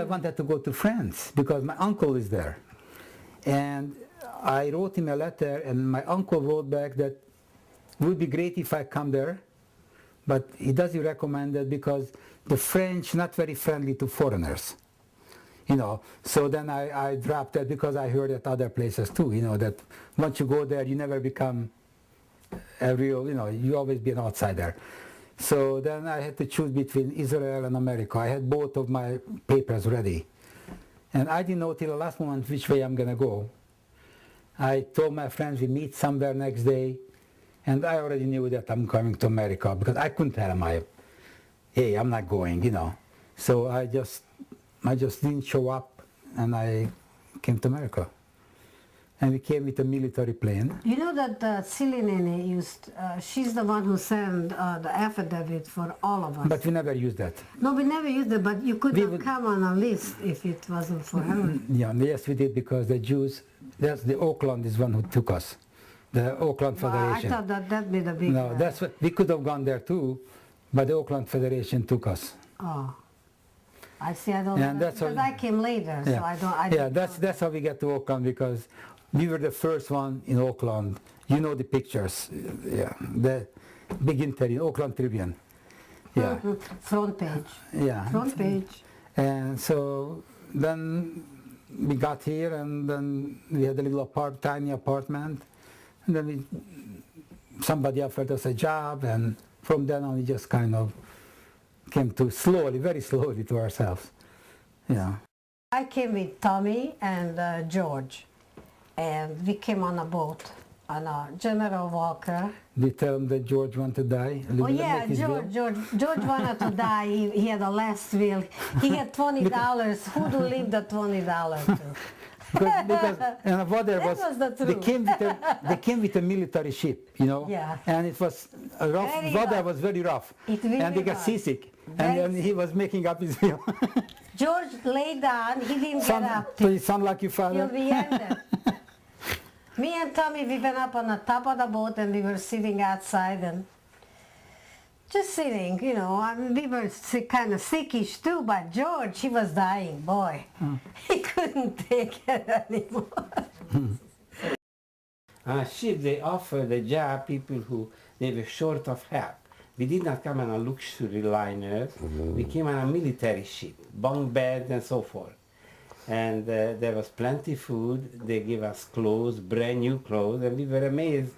I wanted to go to France because my uncle is there. And I wrote him a letter, and my uncle wrote back that it would be great if I come there, but he doesn't recommend it because the French not very friendly to foreigners. You know, so then I dropped that because I heard at other places too, you know, that once you go there, you never become a real, you know, you always be an outsider. So then I had to choose between Israel and America. I had both of my papers ready. And I didn't know till the last moment which way I'm going to go. I told my friends we meet somewhere next day, and I already knew that I'm coming to America because I couldn't tell them, hey, I'm not going, you know. So I just didn't show up, and I came to America. And we came with a military plane. You know that Celine used, she's the one who sent the affidavit for all of us. But we never used that. No, we never used it, but you could We have would, come on a list if it wasn't for her. Yeah, yes, we did because the Jews, that's the Oakland is one who took us. The Oakland Federation. I thought that that'd be the big... No, that's what, we could have gone there too, but the Oakland Federation took us. Oh. I see, I don't know, because I came later, yeah. so I don't... That's how we get to Oakland, because we were the first one in Oakland. You know the pictures, yeah, the big interview, Oakland Tribune. Yeah. Mm-hmm. Front page. Yeah. Front page. And so then we got here, and then we had a little tiny apartment, and then somebody offered us a job, and from then on we just kind of came to very slowly to ourselves. Yeah. I came with Tommy and George, and we came on a boat on a General Walker. They tell him that George wanted to die. Oh yeah, George wanted to die. He had a last will. He had $20. Who to leave the $20 to? because and what there was the truth. They came with a military ship, you know. Yeah. And it was rough. Water was very rough. Really and they got seasick. And he was making up his will. George lay down. He didn't get up. So you sound like your father. Till the end. Me and Tommy, we went up on the top of the boat, and we were sitting outside and just sitting, you know. I mean, we were kind of sickish too, but George, he was dying, boy. He couldn't take it anymore. Ship, they offered a job people who they were short of help. We did not come on a luxury liner. We came on a military ship, bunk beds and so forth. And there was plenty food. They gave us clothes, brand new clothes, and we were amazed.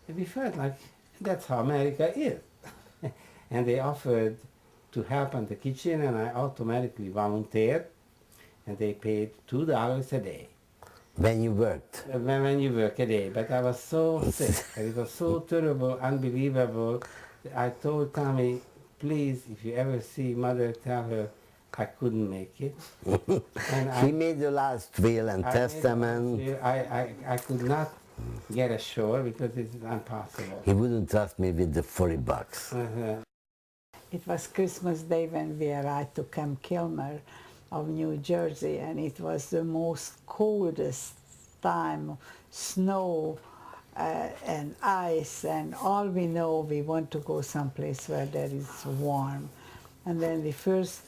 And we felt like that's how America is. And they offered to help in the kitchen, and I automatically volunteered, and they paid $2 a day. When you worked? When you work a day, but I was so sick, and it was so terrible, unbelievable. I told Tommy, please, if you ever see Mother, tell her I couldn't make it. And he made the last will and testament. I could not get ashore because it's impossible. He wouldn't trust me with the $40. It was Christmas Day when we arrived to Camp Kilmer of New Jersey, and it was the most coldest time, snow and ice, and all we know, we want to go someplace where there is warm. And then we first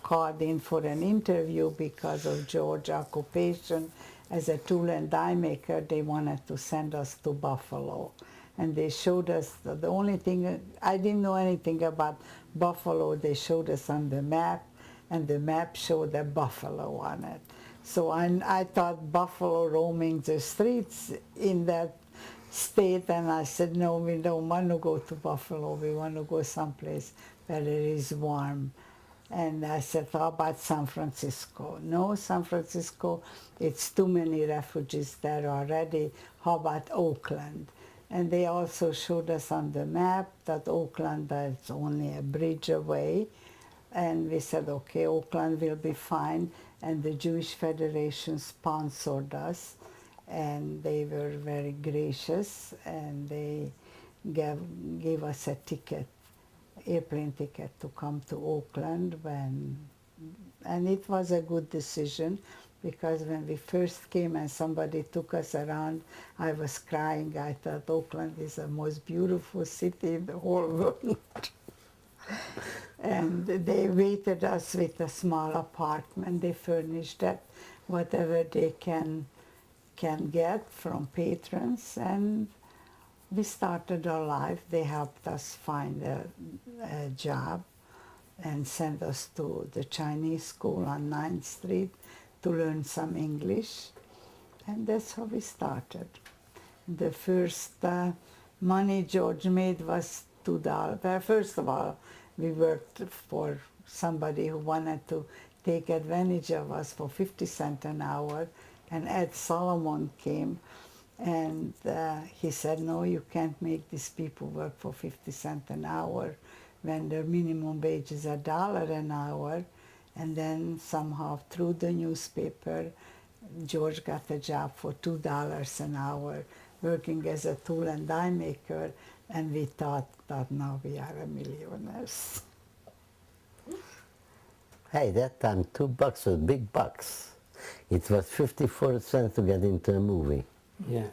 called in for an interview because of George's occupation as a tool and die maker. They wanted to send us to Buffalo. And they showed us, the only thing, I didn't know anything about Buffalo. They showed us on the map, and the map showed a buffalo on it. So I thought buffalo roaming the streets in that state, and I said, no, we don't want to go to Buffalo. We want to go someplace where it is warm. And I said, how about San Francisco? No, San Francisco, it's too many refugees there already. How about Oakland? And they also showed us on the map that Oakland is only a bridge away. And we said, okay, Oakland will be fine. And the Jewish Federation sponsored us, and they were very gracious, and they gave us a ticket, airplane ticket to come to Oakland. And it was a good decision, because when we first came and somebody took us around, I was crying. I thought Oakland is the most beautiful city in the whole world. And they waited us with a small apartment. They furnished that whatever they can get from patrons, and we started our life. They helped us find a job and sent us to the Chinese school on 9th Street to learn some English, and that's how we started. The first money George made was $2. Well, first of all, we worked for somebody who wanted to take advantage of us for 50 cents an hour, and Ed Solomon came, and he said, no, you can't make these people work for 50 cents an hour when their minimum wage is $1 an hour. And then somehow through the newspaper, George got a job for $2 an hour working as a tool and die maker, and we thought that now we are millionaires. Hey, that time $2 was big bucks. It was 54 cents to get into a movie. Yeah.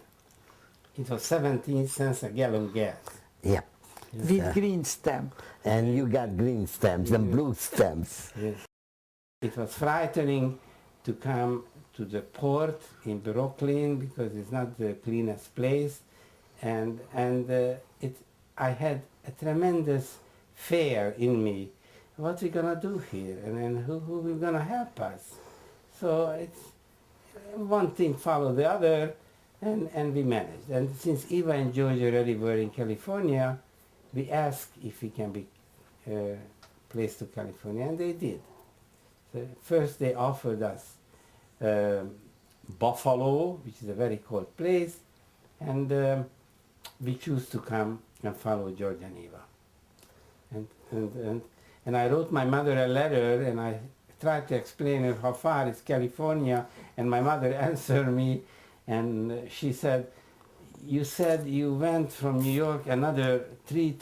It was 17 cents a gallon gas. Yep. With green stamp. And you got green stamps and blue stamps. Yes. It was frightening to come to the port in Brooklyn because it's not the cleanest place, and I had a tremendous fear in me. What we gonna do here, and then who will gonna help us? So it's one thing followed the other, and we managed. And since Eva and George already were in California, we asked if we can be placed to California, and they did. So first they offered us Buffalo, which is a very cold place, and we chose to come and follow George and Eva. And I wrote my mother a letter, and I tried to explain her how far is California, and my mother answered me, and she said, you said you went from New York another 3